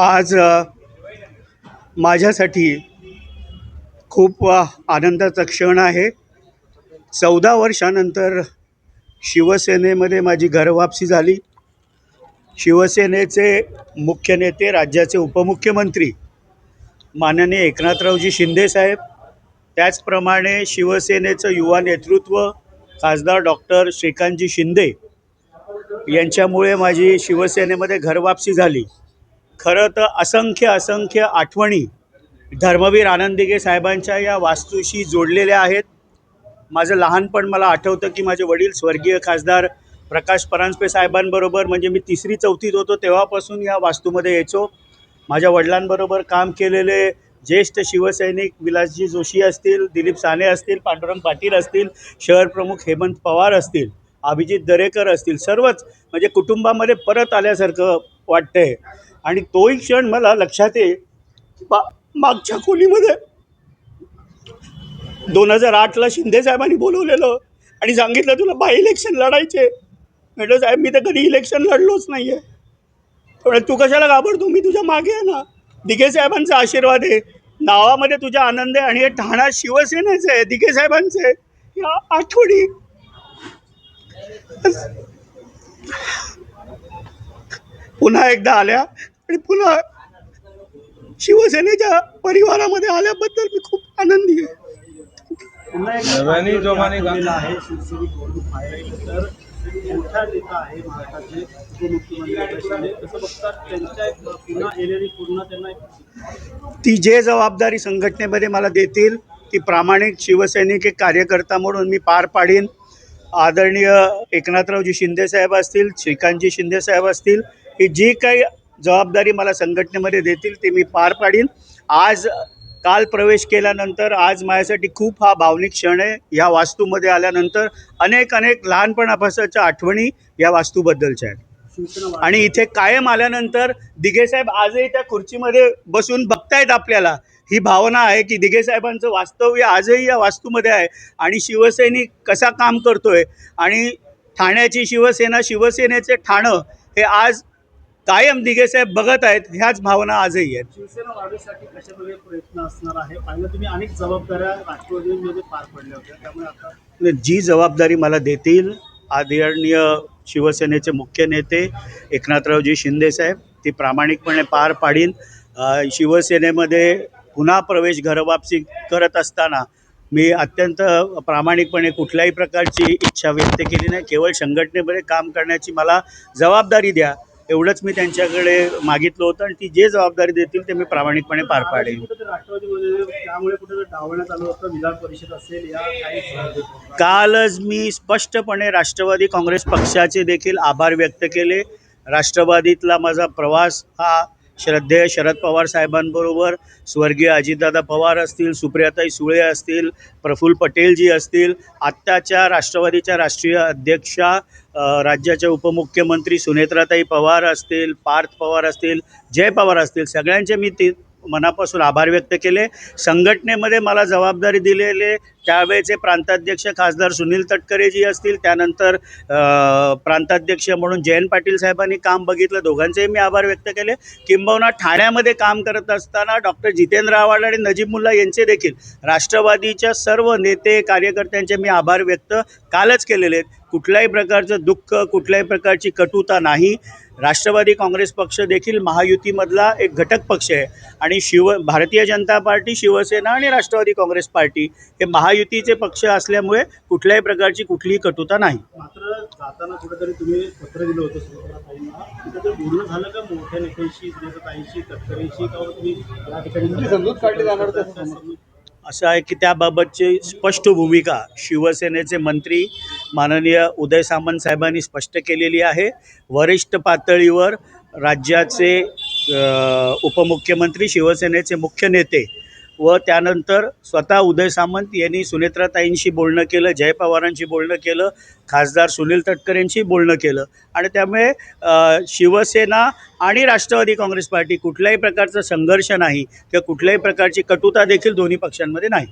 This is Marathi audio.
आज माझ्यासाठी खूप आनंदाचा क्षण आहे. 14 वर्षानंतर शिवसेनेमध्ये माझी घरवापसी झाली. शिवसेनेचे मुख्य नेते, राज्याचे उपमुख्यमंत्री माननीय एकनाथरावजी शिंदेसाहेब, त्याचप्रमाणे शिवसेनेचं युवा नेतृत्व खासदार डॉक्टर श्रीकांतजी शिंदे यांच्यामुळे माझी शिवसेनेमध्ये घरवापसी झाली. खरं तर असंख्य आठवणी धर्मवीर आनंद साहेबांच्या या वास्तूशी जोडलेल्या आहेत. माझं लहानपण मला आठवतं की माझे वडील स्वर्गीय खासदार प्रकाश परांजपे साहेबांबरोबर, म्हणजे मी 3री-4थीत होतो तेव्हापासून या वास्तूमध्ये यायचो. माझ्या वडिलांबरोबर काम केलेले ज्येष्ठ शिवसैनिक विलासजी जोशी असतील, दिलीप साने असतील, पांडुरंग पाटील असतील, शहर प्रमुख हेमंत पवार असतील, अभिजित दरेकर असतील, सर्वच म्हणजे कुटुंबामध्ये परत आल्यासारखं वाटतंय. आणि तोही क्षण मला लक्षात आहे. मागच्या खोलीमध्ये 2008ला शिंदे साहेबांनी बोलवलेलं आणि सांगितलं तुला बाय इलेक्शन लढायचे. म्हटलं साहेब मी तर कधी इलेक्शन लढलोच नाही आहे. पण तू कशाला घाबरतो, मी तुझ्या मागे आहे ना. दिघे साहेबांचा आशीर्वाद आहे, नावामध्ये तुझा आनंद आहे. आणि हे ठाणा शिवसेनेचं आहे, दिघे साहेबांचं आहे. या आठवणी पुन्हा एकदा आल्या आणि पुन्हा शिवसेनेच्या परिवारामध्ये आल्याबद्दल मी खूप आनंदी आहे. ती जे जबाबदारी संघटनेमध्ये मला देतील ती प्रामाणिक शिवसैनिक एक कार्यकर्ता म्हणून मी पार पाडीन. आदरणीय एकनाथरावजी शिंदेसाहेब असतील, श्रीकांतजी शिंदेसाहेब असतील, ही जी काही जबाबदारी मला संघटनेमध्ये देतील ती मी पार पाडीन. काल प्रवेश केल्यानंतर आज माझ्यासाठी खूप हा भावनिक क्षण आहे. या वास्तूमध्ये आल्यानंतर अनेक लहानपणापासूनच्या आठवणी या वास्तूबद्दलच्या आहेत. आणि इथे कायम आल्यानंतर दिघेसाहेब आजही त्या खुर्चीमध्ये बसून बघतायत आपल्याला. ही भावना आहे की दिघेसाहेबांचं वास्तव्य आजही या वास्तूमध्ये आहे आणि शिवसैनिक कसा काम करतोय आणि ठाण्याची शिवसेना, शिवसेनेचे ठाणं हे आज कायम दिघेसाहेब बघत आहेत. ह्याच भावना आजही आहेत. शिवसेना वाढीसाठी कशाप्रकारे प्रयत्न असणार आहे? पाहिलं तुम्ही अनेक जबाबदाऱ्या राष्ट्रवादीमध्ये पार पडल्या होत्या, त्यामुळे आता जी जबाबदारी मला देतील आदरणीय शिवसेनेचे मुख्य नेते एकनाथरावजी शिंदेसाहेब ती प्रामाणिकपणे पार पाडीन. शिवसेनेमध्ये पुन्हा प्रवेश घरवापसी करत असताना मी अत्यंत प्रामाणिकपणे कुठल्याही प्रकारची इच्छा व्यक्त केली नाही. केवळ संघटनेमध्ये काम करण्याची मला जबाबदारी द्या एवढंच मी त्यांच्याकडे मागितलं होतं आणि ती जे जबाबदारी देतील ते मी प्रामाणिकपणे पार पाडेन. त्यामुळे कुठे डावण्यात आलं होतं, विधान परिषद असेल या काही. कालच मी स्पष्टपणे राष्ट्रवादी काँग्रेस पक्षाचे देखील आभार व्यक्त केले. राष्ट्रवादीतला माझा प्रवास हा श्रद्धेय शरद पवार साहेबांबरोबर, स्वर्गीय अजितदादा पवार असतील, सुप्रियाताई सुळे असतील, प्रफुल्ल पटेलजी असतील, आत्ताच्या राष्ट्रवादीच्या राष्ट्रीय अध्यक्षा, राज्याच्या उपमुख्यमंत्री सुनेत्राताई पवार असतील, पार्थ पवार असतील, जय पवार असतील, सगळ्यांचे मी मनापासून आभार व्यक्त केले. संघटनेमध्ये मला जबाबदारी दिलेले त्यावेळेचे प्रांताध्यक्ष खासदार सुनील तटकरेजी असतील, त्यानंतर प्रांताध्यक्ष म्हणून जयंत पाटील साहेबांनी काम बघितलं, दोघांचेही मी आभार व्यक्त केले. किंबहुना ठाण्यामध्ये काम करत असताना डॉक्टर जितेंद्र आव्हाड आणि नजीब मुल्ला यांचे देखील, राष्ट्रवादीच्या सर्व नेते कार्यकर्त्यांचे मी आभार व्यक्त कालच केलेले आहेत. कुठल्याही प्रकारचं दुःख, कुठल्याही प्रकारची कटुता नाही. राष्ट्रवादी काँग्रेस पक्ष देखील महायुतीमधला एक घटक पक्ष आहे आणि भारतीय जनता पार्टी, शिवसेना आणि राष्ट्रवादी काँग्रेस पार्टी हे महायुतीचे पक्ष असल्यामुळे कुठल्याही प्रकारची कुठलीही कटुता नाही. मात्र जाताना कुठेतरी तुम्ही पत्र दिलं होतं सुनेत्राताईंना, बोलणं झालं का मोठ्या नेत्यांशी, सुनेत्राताईंशी, तटकरेंशी, का तुम्ही या ठिकाणी समजूत काढली जाणार होती? असं आहे की त्याबाबतची स्पष्ट भूमिका शिवसेनेचे मंत्री माननीय उदय सामंत साहेबांनी स्पष्ट केलेली आहे. वरिष्ठ पातळीवर राज्याचे उपमुख्यमंत्री, शिवसेनेचे मुख्य नेते व त्यानंतर स्वतः उदय सामंत यांनी सुनेत्राताईंशी बोलणं केलं, जय पवारांशी बोलणं केलं, खासदार सुनील तटकरेंशी बोलणं केलं आणि त्यामुळे शिवसेना आणि राष्ट्रवादी काँग्रेस पार्टी कुठल्याही प्रकारचा संघर्ष नाही किंवा कुठल्याही प्रकारची कटुता देखील दोन्ही पक्षांमध्ये नाही.